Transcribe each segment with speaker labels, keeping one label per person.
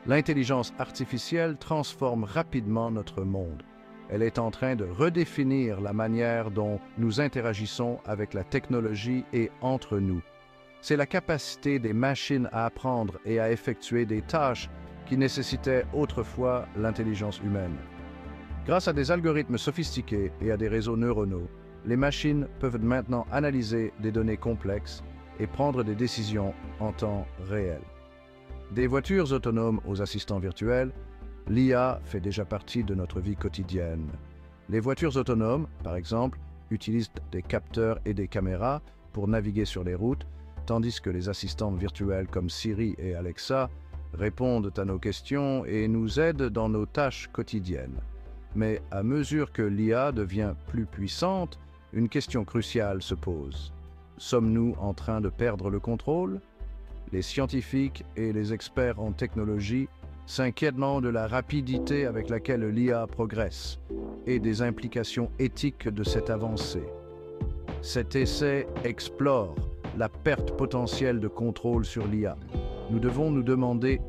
Speaker 1: L'intelligence artificielle transforme rapidement notre monde. Elle est en train de redéfinir la manière dont nous interagissons avec la technologie et entre nous. C'est la capacité des machines à apprendre et à effectuer des tâches qui nécessitaient autrefois l'intelligence humaine. Grâce à des algorithmes sophistiqués et à des réseaux neuronaux, les machines peuvent maintenant analyser des données complexes et prendre des décisions en temps réel. Des voitures autonomes aux assistants virtuels, l'IA fait déjà partie de notre vie quotidienne. Les voitures autonomes, par exemple, utilisent des capteurs et des caméras pour naviguer sur les routes, tandis que les assistants virtuels comme Siri et Alexa répondent à nos questions et nous aident dans nos tâches quotidiennes. Mais à mesure que l'IA devient plus puissante, une question cruciale se pose. Sommes-nous en train de perdre le contrôle? Les scientifiques et les experts en technologie s'inquiètent de la rapidité avec laquelle l'IA progresse et des implications éthiques de cette avancée. Cet essai explore la perte potentielle de contrôle sur l'IA. Nous devons nous demander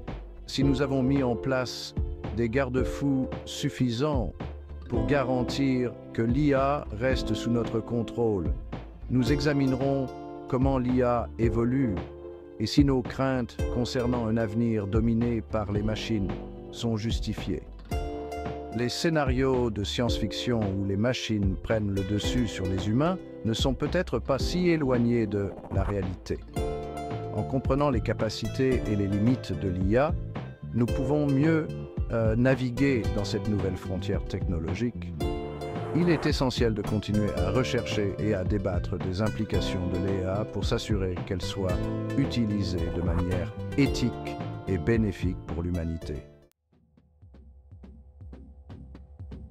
Speaker 1: si nous avons mis en place des garde-fous suffisants pour garantir que l'IA reste sous notre contrôle. Nous examinerons comment l'IA évolue et si nos craintes concernant un avenir dominé par les machines sont justifiées. Les scénarios de science-fiction où les machines prennent le dessus sur les humains ne sont peut-être pas si éloignés de la réalité. En comprenant les capacités et les limites de l'IA, nous pouvons mieux naviguer dans cette nouvelle frontière technologique. Il est essentiel de continuer à rechercher et à débattre des implications de l'IA pour s'assurer qu'elle soit utilisée de manière éthique et bénéfique pour l'humanité.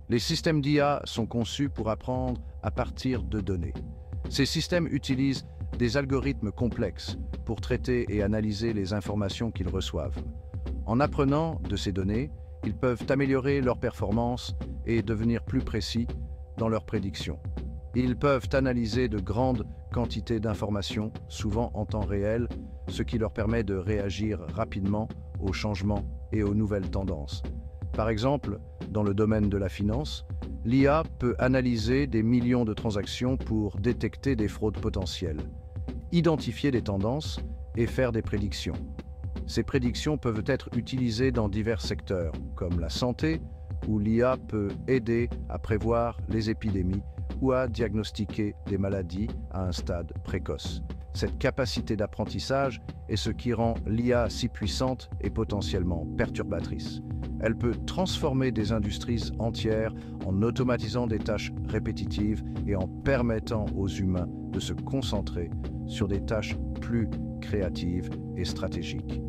Speaker 1: Les systèmes d'IA sont conçus pour apprendre à partir de données. Ces systèmes utilisent des algorithmes complexes pour traiter et analyser les informations qu'ils reçoivent. En apprenant de ces données, ils peuvent améliorer leur performance et devenir plus précis dans leurs prédictions. Ils peuvent analyser de grandes quantités d'informations, souvent en temps réel, ce qui leur permet de réagir rapidement aux changements et aux nouvelles tendances. Par exemple, dans le domaine de la finance, l'IA peut analyser des millions de transactions pour détecter des fraudes potentielles, identifier des tendances et faire des prédictions. Ces prédictions peuvent être utilisées dans divers secteurs, comme la santé, où l'IA peut aider à prévoir les épidémies ou à diagnostiquer des maladies à un stade précoce. Cette capacité d'apprentissage est ce qui rend l'IA si puissante et potentiellement perturbatrice. Elle peut transformer des industries entières en automatisant des tâches répétitives et en permettant aux humains de se concentrer sur des tâches plus créatives et stratégiques.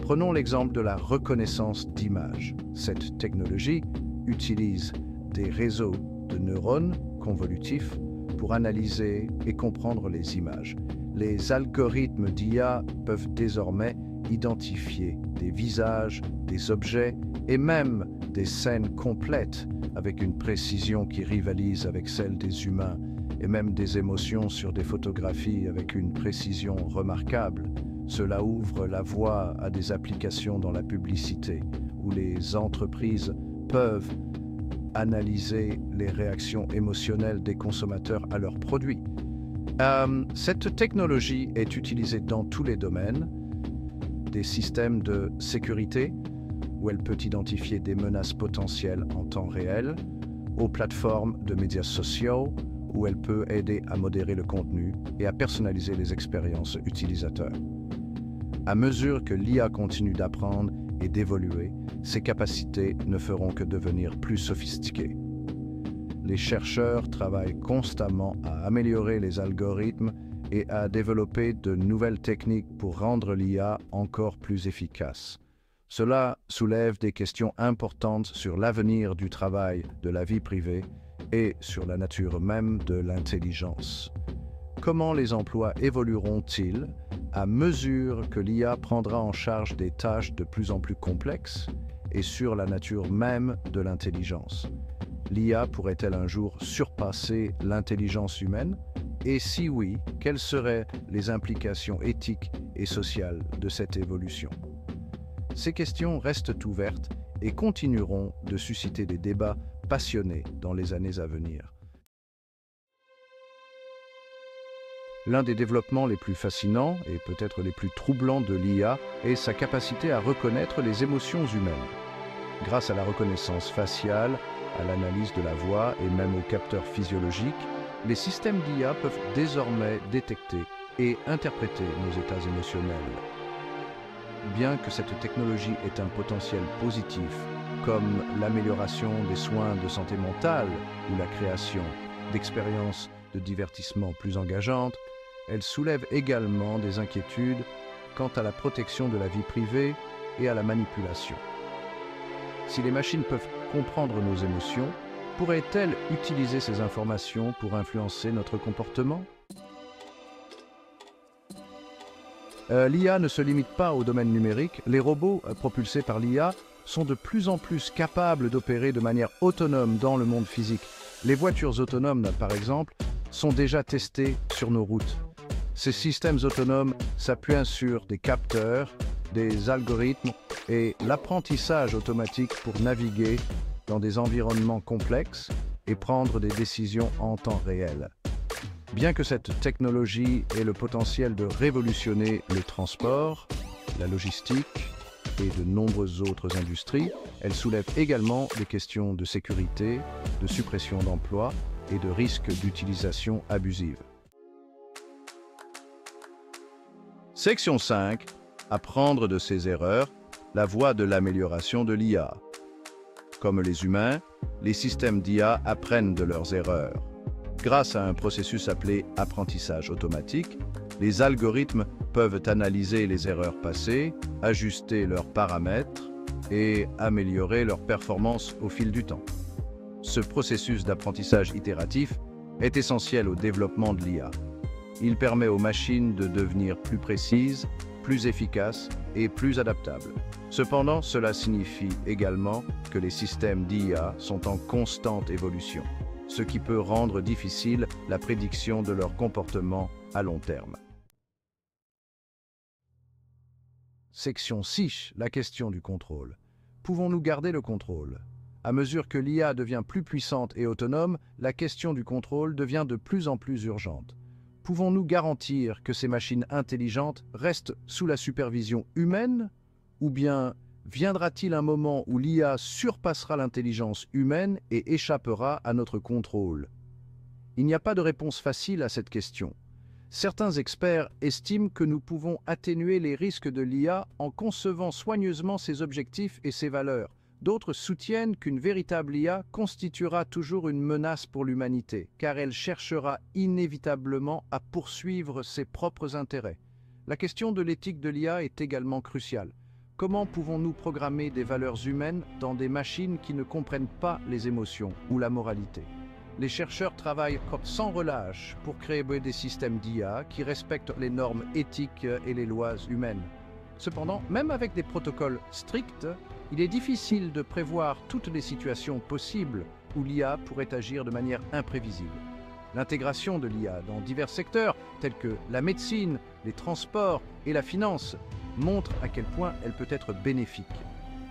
Speaker 1: Prenons l'exemple de la reconnaissance d'images. Cette technologie utilise des réseaux de neurones convolutifs pour analyser et comprendre les images. Les algorithmes d'IA peuvent désormais identifier des visages, des objets et même des scènes complètes avec une précision qui rivalise avec celle des humains et même des émotions sur des photographies avec une précision remarquable. Cela ouvre la voie à des applications dans la publicité où les entreprises peuvent analyser les réactions émotionnelles des consommateurs à leurs produits. Cette technologie est utilisée dans tous les domaines, des systèmes de sécurité, où elle peut identifier des menaces potentielles en temps réel, aux plateformes de médias sociaux, où elle peut aider à modérer le contenu et à personnaliser les expériences utilisateurs. À mesure que l'IA continue d'apprendre et d'évoluer, ses capacités ne feront que devenir plus sophistiquées. Les chercheurs travaillent constamment à améliorer les algorithmes et à développer de nouvelles techniques pour rendre l'IA encore plus efficace. Cela soulève des questions importantes sur l'avenir du travail, de la vie privée et sur la nature même de l'intelligence. Comment les emplois évolueront-ils à mesure que l'IA prendra en charge des tâches de plus en plus complexes et sur la nature même de l'intelligence? L'IA pourrait-elle un jour surpasser l'intelligence humaine? Et si oui, quelles seraient les implications éthiques et sociales de cette évolution? Ces questions restent ouvertes et continueront de susciter des débats passionnés dans les années à venir. L'un des développements les plus fascinants et peut-être les plus troublants de l'IA est sa capacité à reconnaître les émotions humaines. Grâce à la reconnaissance faciale, à l'analyse de la voix et même aux capteurs physiologiques, les systèmes d'IA peuvent désormais détecter et interpréter nos états émotionnels. Bien que cette technologie ait un potentiel positif, comme l'amélioration des soins de santé mentale ou la création d'expériences de divertissement plus engageantes, elle soulève également des inquiétudes quant à la protection de la vie privée et à la manipulation. Si les machines peuvent comprendre nos émotions, pourraient-elles utiliser ces informations pour influencer notre comportement? L'IA ne se limite pas au domaine numérique. Les robots propulsés par l'IA sont de plus en plus capables d'opérer de manière autonome dans le monde physique. Les voitures autonomes, par exemple, sont déjà testées sur nos routes. Ces systèmes autonomes s'appuient sur des capteurs, des algorithmes et l'apprentissage automatique pour naviguer dans des environnements complexes et prendre des décisions en temps réel. Bien que cette technologie ait le potentiel de révolutionner le transport, la logistique et de nombreuses autres industries, elle soulève également des questions de sécurité, de suppression d'emplois et de risques d'utilisation abusive. Section 5. Apprendre de ses erreurs, la voie de l'amélioration de l'IA. Comme les humains, les systèmes d'IA apprennent de leurs erreurs. Grâce à un processus appelé apprentissage automatique, les algorithmes peuvent analyser les erreurs passées, ajuster leurs paramètres et améliorer leur performance au fil du temps. Ce processus d'apprentissage itératif est essentiel au développement de l'IA. Il permet aux machines de devenir plus précises, plus efficaces et plus adaptables. Cependant, cela signifie également que les systèmes d'IA sont en constante évolution, ce qui peut rendre difficile la prédiction de leur comportement à long terme. Section 6. La question du contrôle. Pouvons-nous garder le contrôle? À mesure que l'IA devient plus puissante et autonome, la question du contrôle devient de plus en plus urgente. Pouvons-nous garantir que ces machines intelligentes restent sous la supervision humaine? Ou bien viendra-t-il un moment où l'IA surpassera l'intelligence humaine et échappera à notre contrôle? Il n'y a pas de réponse facile à cette question. Certains experts estiment que nous pouvons atténuer les risques de l'IA en concevant soigneusement ses objectifs et ses valeurs. D'autres soutiennent qu'une véritable IA constituera toujours une menace pour l'humanité, car elle cherchera inévitablement à poursuivre ses propres intérêts. La question de l'éthique de l'IA est également cruciale. Comment pouvons-nous programmer des valeurs humaines dans des machines qui ne comprennent pas les émotions ou la moralité? Les chercheurs travaillent sans relâche pour créer des systèmes d'IA qui respectent les normes éthiques et les lois humaines. Cependant, même avec des protocoles stricts, il est difficile de prévoir toutes les situations possibles où l'IA pourrait agir de manière imprévisible. L'intégration de l'IA dans divers secteurs, tels que la médecine, les transports et la finance, montre à quel point elle peut être bénéfique.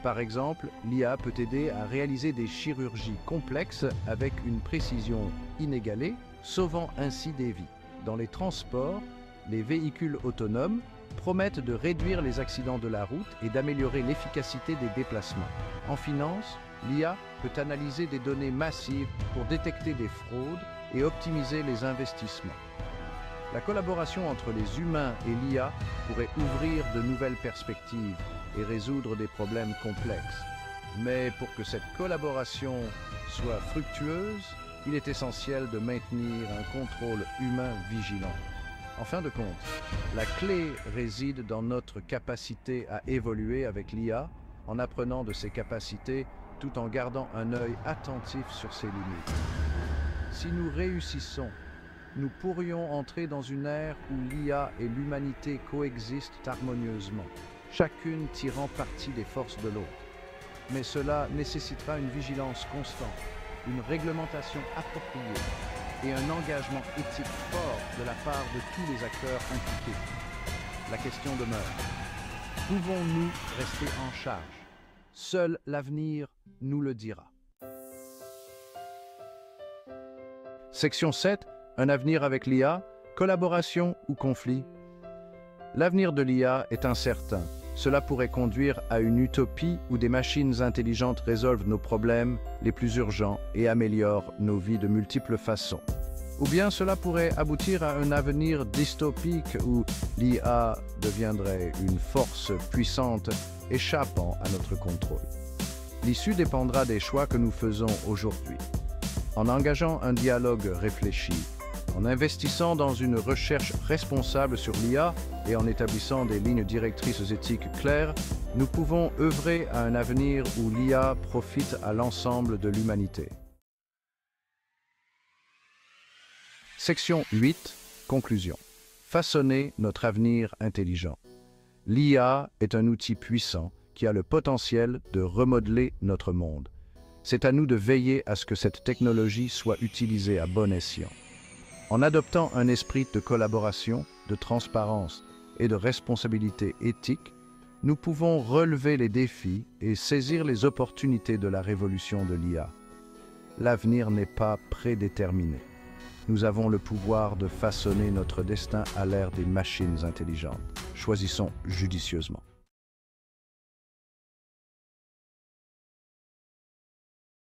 Speaker 1: Par exemple, l'IA peut aider à réaliser des chirurgies complexes avec une précision inégalée, sauvant ainsi des vies. Dans les transports, les véhicules autonomes promettent de réduire les accidents de la route et d'améliorer l'efficacité des déplacements. En finance, l'IA peut analyser des données massives pour détecter des fraudes et optimiser les investissements. La collaboration entre les humains et l'IA pourrait ouvrir de nouvelles perspectives et résoudre des problèmes complexes. Mais pour que cette collaboration soit fructueuse, il est essentiel de maintenir un contrôle humain vigilant. En fin de compte, la clé réside dans notre capacité à évoluer avec l'IA en apprenant de ses capacités tout en gardant un œil attentif sur ses limites. Si nous réussissons, nous pourrions entrer dans une ère où l'IA et l'humanité coexistent harmonieusement, chacune tirant parti des forces de l'autre. Mais cela nécessitera une vigilance constante, une réglementation appropriée et un engagement éthique fort de la part de tous les acteurs impliqués. La question demeure. Pouvons-nous rester en charge? Seul l'avenir nous le dira. Section 7. Un avenir avec l'IA, collaboration ou conflit? L'avenir de l'IA est incertain. Cela pourrait conduire à une utopie où des machines intelligentes résolvent nos problèmes les plus urgents et améliorent nos vies de multiples façons. Ou bien cela pourrait aboutir à un avenir dystopique où l'IA deviendrait une force puissante échappant à notre contrôle. L'issue dépendra des choix que nous faisons aujourd'hui. En engageant un dialogue réfléchi, en investissant dans une recherche responsable sur l'IA et en établissant des lignes directrices éthiques claires, nous pouvons œuvrer à un avenir où l'IA profite à l'ensemble de l'humanité. Section 8. Conclusion. Façonner notre avenir intelligent. L'IA est un outil puissant qui a le potentiel de remodeler notre monde. C'est à nous de veiller à ce que cette technologie soit utilisée à bon escient. En adoptant un esprit de collaboration, de transparence et de responsabilité éthique, nous pouvons relever les défis et saisir les opportunités de la révolution de l'IA. L'avenir n'est pas prédéterminé. Nous avons le pouvoir de façonner notre destin à l'ère des machines intelligentes. Choisissons judicieusement.